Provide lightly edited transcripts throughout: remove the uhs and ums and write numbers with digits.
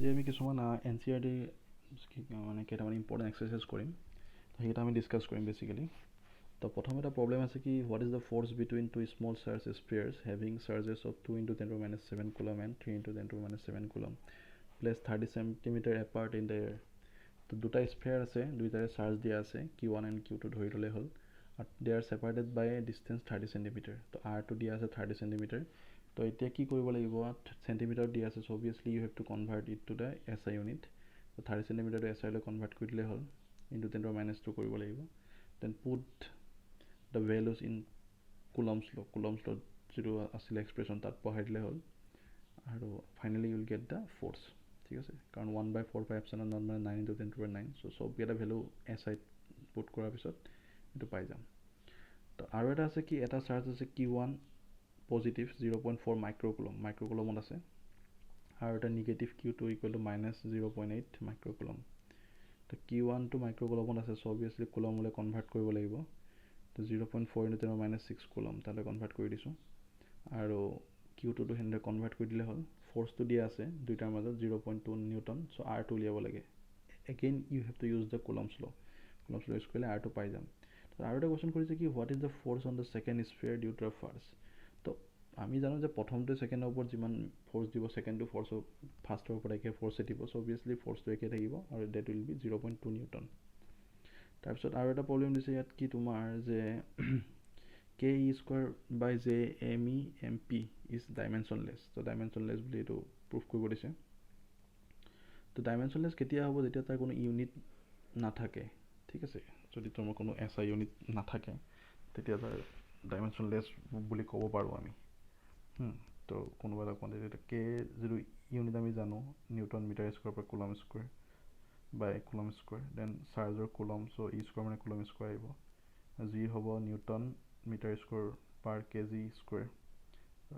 আজি আমি কিছুমান NCERT মানে কেইটামান ইম্পৰ্টেণ্ট এক্সাৰচাইজ কৰিম তো সেইটা আমি ডিছকাছ কৰিম বেচিকেলি তো প্ৰথম এটা প্ৰব্লেম আছে কি what is the force between two small charge spheres having charges of 2 × 10⁻⁷ coulomb and 3 × 10⁻⁷ coulomb placed 30 cm apart in the air তো দুটা স্ফেয়াৰ আছে দুইটাৰে চাৰ্জ দিয়া আছে Q1 and Q2 ধৰি ল'লে হ'ল আৰু দে আৰ ছেপাৰেটেড বাই ডিষ্টেঞ্চ 30 cm তো R2 দিয়া আছে 30 cm তো এতিয়া কি কৰিব লাগিব সেন্টিমিটাৰ দিয়া আছে so obviously you have to convert it to the SI unit তো 30 cm টু SI লৈ কনভাৰ্ট কৰি দিলে হ'ল ইনটু 10⁻² কৰিব লাগিব then put the values in coulomb's law যিটো আছিল এক্সপ্ৰেছন তাত বহাই দিলে হ'ল আৰু finally you will get the force ঠিক আছে কাৰণ 1/4πε0 মানে 9 × 10⁹ সো সবকেইটা ভেলু SI পুট কৰাৰ পিছত এইটো পাই যাম তো আৰু এটা আছে কি এটা চাৰ্জ আছে Q1 পজিটিভ 0.4 মাইক্ৰকুলমত আছে আৰু এটা নিগেটিভ Q2 ইকুৱেল টু -0.8 মাইক্ৰকুলম তো Q1 টো মাইক্ৰকুলমত আছে সো অবভিয়াছলি কুলমলৈ কনভাৰ্ট কৰিব লাগিব তো 0.4 × 10⁻⁶ কুলম তালৈ কনভাৰ্ট কৰি দিছোঁ আৰু Q2 টো হেনেদৰে কনভাৰ্ট কৰি দিলে হ'ল ফ'ৰ্চটো দিয়া আছে দুইটাৰ মাজত 0.2 নিউটন সো R2 উলিয়াব লাগে again you have to use the coulomb's law use কৰিলে R2 পাই যাম তো আৰু এটা কোৱেশ্যন কৰিছে কি what is the force on the second sphere due to the first তো আমি জানো যে প্ৰথমটো ছেকেণ্ডৰ ওপৰত যিমান ফ'ৰ্চ দিব ছেকেণ্ডটো ফ'ৰ্চৰ ফাৰ্ষ্টৰ ওপৰত একে ফ'ৰ্চে দিব সো অবভিয়াছলি ফ'ৰ্চটো একে থাকিব আৰু ডেট উইল বি 0.2 নিউটন তাৰপিছত আৰু এটা প্ৰব্লেম দিছে ইয়াত কি তোমাৰ যে Ke²/JME/MP ইজ ডাইমেনশ্যনলেছ তো ডাইমেনশ্যনলেছ বুলি এইটো প্ৰুফ কৰিব দিছে তো ডাইমেনশ্যনলেছ কেতিয়া হ'ব যেতিয়া তাৰ কোনো ইউনিট নাথাকে ঠিক আছে যদি তোমাৰ কোনো SI ইউনিট নাথাকে তেতিয়া তাৰ ডাইমেনশ্যনলেছ বুলি ক'ব পাৰোঁ আমি তো কোনোবা এটা কোৱান্টিটি কে যিটো ইউনিট আমি জানো newton metre square per coulomb square by coulomb square then চাৰ্জৰ কুলম সো ই স্কুৱাৰ মানে কুলম স্কুৱাৰ আহিব জি হ'ব newton metre square per kg square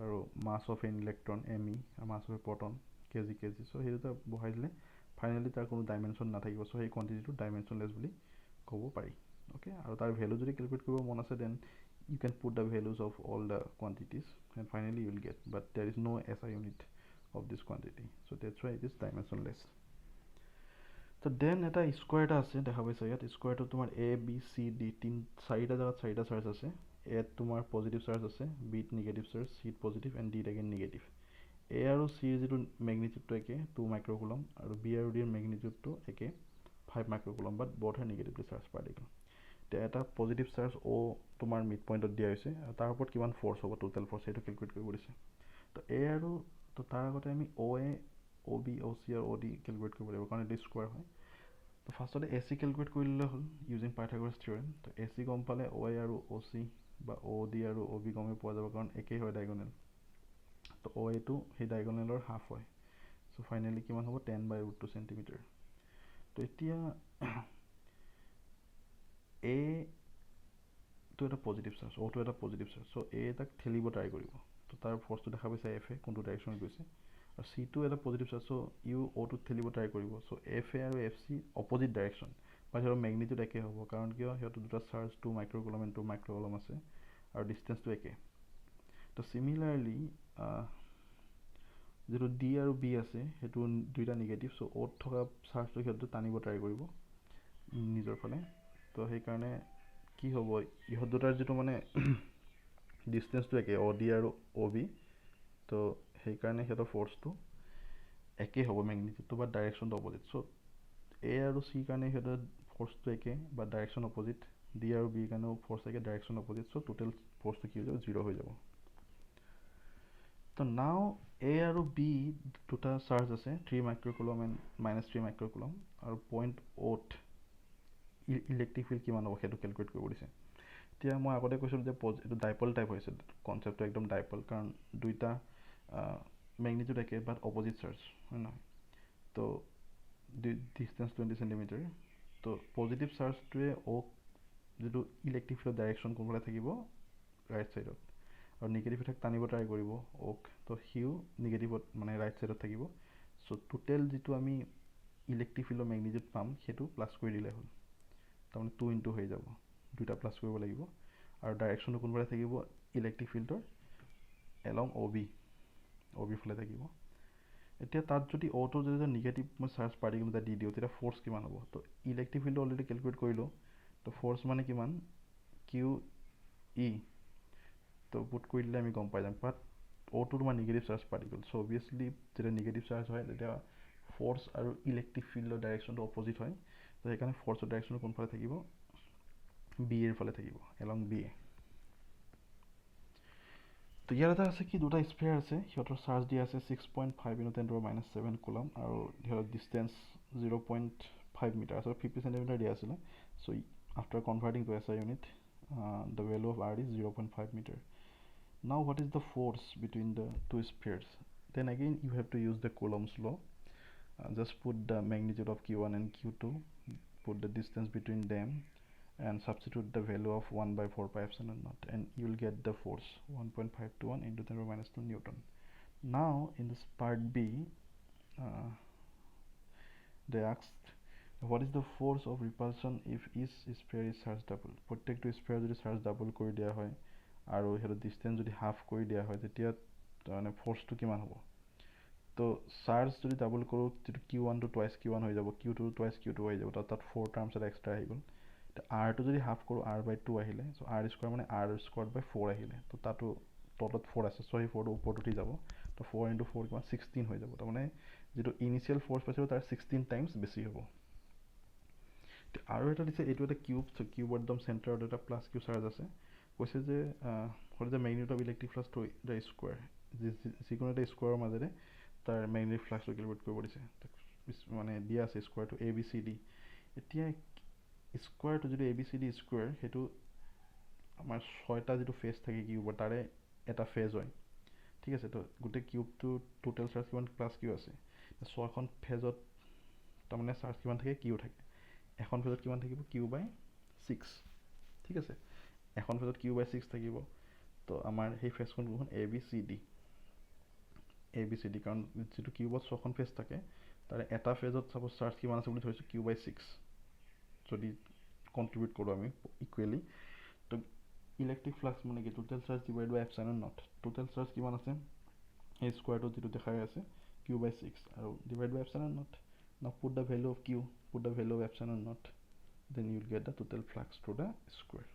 আৰু mass of an electron ME আৰু mass of a proton kg so সেইটো বহাই দিলে finally তাৰ কোনো ডাইমেনশ্যন নাথাকিব সো সেই কোৱান্টিটিটো ডাইমেনশ্যনলেছ বুলি ক'ব পাৰি অ'কে আৰু তাৰ ভেলু যদি কেলকুলেট কৰিব মন আছে then you can put the values of all the quantities and finally you will get but there is no SI unit of this quantity so that's why it is dimensionless so then এটা square এটা আছে দেখা পাইছা ইয়াত স্কোয়াৰটো তোমাৰ A B C D চাৰিটা জায়গাত চাৰিটা চাৰ্জ আছে A তোমাৰ পজিটিভ চাৰ্জ আছে B negative charge C positive and D again negative A আৰু C যিটো ম্যাগনিটিউডটো একে 2 মাইক্ৰকুলম আৰু B আৰু D ৰ ম্যাগনিটিউডটো একে 5 মাইক্ৰকুলম বাট both are negatively charged particle এটা পজিটিভ চাৰ্জ O তোমাৰ মিড পইণ্টত দিয়া হৈছে আৰু তাৰ ওপৰত কিমান ফ'ৰ্চ হ'ব টোটেল ফ'ৰ্চ সেইটো কেলকুলেট কৰিব দিছে তো A আৰু তো তাৰ আগতে আমি OA OB OC আৰু OD কেলকুলেট কৰিব লাগিব কাৰণ এইটো স্কোৱাৰ হয় তো ফাৰ্ষ্টতে AC কেলকুলেট কৰি ল'লে হ'ল ইউজিং পাইথাগোৰাছ থিওৰেম তো AC গম পালে OA আৰু OC বা OD আৰু OB গমে পোৱা যাব কাৰণ একেই হয় ডায়গনেল তো OA টো সেই ডায়গনেলৰ হাফ হয় সো ফাইনেলি কিমান হ'ব 10/√2 সেন্টিমিটাৰ তো এতিয়া A টো এটা পজিটিভ চাৰ্জ O টো এটা পজিটিভ চাৰ্জ সো A তাক ঠেলিব ট্ৰাই কৰিব তো তাৰ ফ'ৰ্চটো দেখা পাইছে F এ কোনটো ডাইৰেকশ্যনত গৈছে আৰু C টো এটা positive charge so you O টো ঠেলিব ট্ৰাই কৰিব সো F এ আৰু FC অপজিট ডাইৰেকশ্যন বা সিহঁতৰ ম্যাগনিটিউড একে হ'ব কাৰণ কিয় সিহঁতৰ দুটা চাৰ্জ 2 মাইক্ৰকুলম and 2 মাইক্ৰকুলম আছে আৰু ডিষ্টেঞ্চটো একে তো সিমিলাৰলি যিটো D আৰু B আছে সেইটো দুইটা নিগেটিভ সো O থকা চাৰ্জটো সিহঁতে টানিব ট্ৰাই কৰিব নিজৰ ফালে তো সেইকাৰণে কি হ'ব ইহঁত দুটাৰ যিটো মানে ডিষ্টেঞ্চটো একে OD আৰু OB তো সেইকাৰণে সিহঁতৰ ফ'ৰ্চটো একে হ'ব ম্যাগনিটিউডটো বা ডাইৰেকশ্যনটো অপজিট সো A আৰু C কাৰণে সিহঁতৰ ফ'ৰ্চটো একে বা ডাইৰেকশ্যন অপজিট D আৰু B কাৰণেও ফ'ৰ্চ একে ডাইৰেকশ্যন অপজিট সো টোটেল ফ'ৰ্চটো কি হৈ যাব 0 হৈ যাব তো নাও A আৰু B দুটা চাৰ্জ আছে 3 মাইক্ৰকুলম and -3 মাইক্ৰকুলম আৰু পইণ্ট O't ইলেক্ট্ৰিক ফিল্ড কিমান হ'ব সেইটো কেলকুলেট কৰিব দিছে এতিয়া মই আগতে কৈছিলোঁ যে এইটো ডাইপল টাইপ হৈছে কনচেপ্টটো একদম ডাইপল কাৰণ দুইটা ম্যাগনিটিউড একে বাট অপজিট চাৰ্জ হয় নহয় তো ডিষ্টেঞ্চ 20 সেন্টিমিটাৰ তো পজিটিভ চাৰ্জটোৱে ওক যিটো ইলেক্ট্ৰিক ফিল্ডৰ ডাইৰেকশ্যন কোনফালে থাকিব ৰাইট ছাইডত আৰু নিগেটিভ এটাক টানিব ট্ৰাই কৰিব ওক তো সিও নিগেটিভত মানে ৰাইট ছাইডত থাকিব সো টোটেল যিটো আমি ইলেক্ট্ৰিক ফিল্ডৰ ম্যাগনিটিউড পাম সেইটো প্লাছ কৰি দিলে হ'ল তাৰমানে 2 ইনটু হৈ যাব দুটা প্লাছ কৰিব লাগিব আৰু ডাইৰেকশ্যনটো কোনফালে থাকিব ইলেক্ট্ৰিক ফিল্ডৰ এলং OB ফালে থাকিব এতিয়া তাত যদি অ'টো যদি নিগেটিভ মই চাৰ্জ পাৰ্টিকেল এটা দি দিওঁ তেতিয়া ফ'ৰ্চ কিমান হ'ব তো ইলেক্ট্ৰিক ফিল্ডটো অলৰেডি কেলকুলেট কৰিলোঁ তো ফ'ৰ্চ মানে কিমান কিউ ই তো পুট কৰি দিলে আমি গম পাই যাম বাট অ'টো তোমাৰ নিগেটিভ চাৰ্জ পাৰ্টিকেল চ' অবভিয়াছলি যেতিয়া নিগেটিভ চাৰ্জ হয় তেতিয়া ফ'ৰ্চ আৰু ইলেক্ট্ৰিক ফিল্ডৰ ডাইৰেকশ্যনটো অপজিট হয় তো সেইকাৰণে ফ'ৰ্চৰ ডাইৰেকশ্যনটো কোনফালে থাকিব বি এৰ ফালে থাকিব এলং বি এ তো ইয়াৰ এটা আছে কি দুটা স্পেয়াৰ আছে সিহঁতৰ চাৰ্জ দিয়া আছে 6.5 × 10⁻⁷ কুলম আৰু সিহঁতৰ ডিষ্টেঞ্চ 0.5 মিটাৰ আচলতে 50 চেণ্টিমিটাৰ দিয়া আছিলে so' after converting to SI unit the value of R is 0.5 meter. Now what is the force between the two spheres? Then again you have to use the Coulomb's law. Just put the magnitude of Q1 and Q2, put the distance between them and substitute the value of 1/4π/0 and you will get the force 1.521 into 10⁻² Newton. Now in this part B they asked what is the force of repulsion if each sphere is charged double. প্ৰত্যেকটো spare যদি charge double কৰি দিয়া হয় আৰু সেইটো distance যদি half কৰি দিয়া হয় তেতিয়া মানে ফ'ৰ্চটো কিমান হ'ব তো চাৰ্জ যদি ডাবল কৰোঁ যিটো Q1 টো টুৱাইচ Q1 হৈ যাব Q2 টো টুৱাইচ Q2 হৈ যাব তাত 4 টাৰ্মছ এটা এক্সট্ৰা আহি গ'ল আৰটো যদি হাফ কৰোঁ R/2 আহিলে চ' R স্কোৱাৰ মানে R²/4 আহিলে তো তাতো তলত 4 আছে চ' সেই 4টো ওপৰত উঠি যাব তো 4 × 4 কিমান 16 হৈ যাব তাৰমানে যিটো ইনিচিয়েল ফ'ৰ্চ পাইছিলোঁ তাৰ 16 টাইমছ বেছি হ'ব আৰু এটা দিছে এইটো এটা কিউব চ' কিউবৰ একদম চেণ্টাৰত এটা প্লাছ কিউ চাৰ্জ আছে কৈছে যে what is the magnitude of electric flux to the square যিকোনো এটা স্কোৱাৰৰ মাজেৰে তাৰ মেগনেটিক ফ্লাক্সটো কেলকুলেট কৰিব দিছে মানে দিয়া আছে স্কোৱাৰটো ABCD এতিয়া স্কোৱাৰটো যিটো ABCD স্কোৱাৰ সেইটো আমাৰ 6টা যিটো ফেজ থাকে কিউবৰ তাৰে এটা ফেজ হয় ঠিক আছে তো গোটেই কিউবটো টোটেল চাৰ্জ কিমান প্লাছ কিউ আছে 6খন ফেজত তাৰমানে চাৰ্জ কিমান থাকে কিউ থাকে এখন ফেজত কিমান থাকিব Q/6 ঠিক আছে এখন ফেজত Q/6 থাকিব তো আমাৰ সেই ফেজখন কোনখন ABCD কাৰণ যিটো কিউবত 6খন ফেজ থাকে তাৰে এটা ফেজত চাপ'জ চাৰ্জ কিমান আছে বুলি ধৰিছোঁ Q/6 যদি কণ্ট্ৰিবিউট কৰোঁ আমি ইকুৱেলি তো ইলেক্ট্ৰিক ফ্লাক্স মানে কি total charge divide by epsilon naught total charge কিমান আছে এই স্কোৱাৰটো যিটো দেখাই আছে Q/6 আৰু divide by epsilon naught now put the value of Q put the value of epsilon naught then you will get the total flux through the square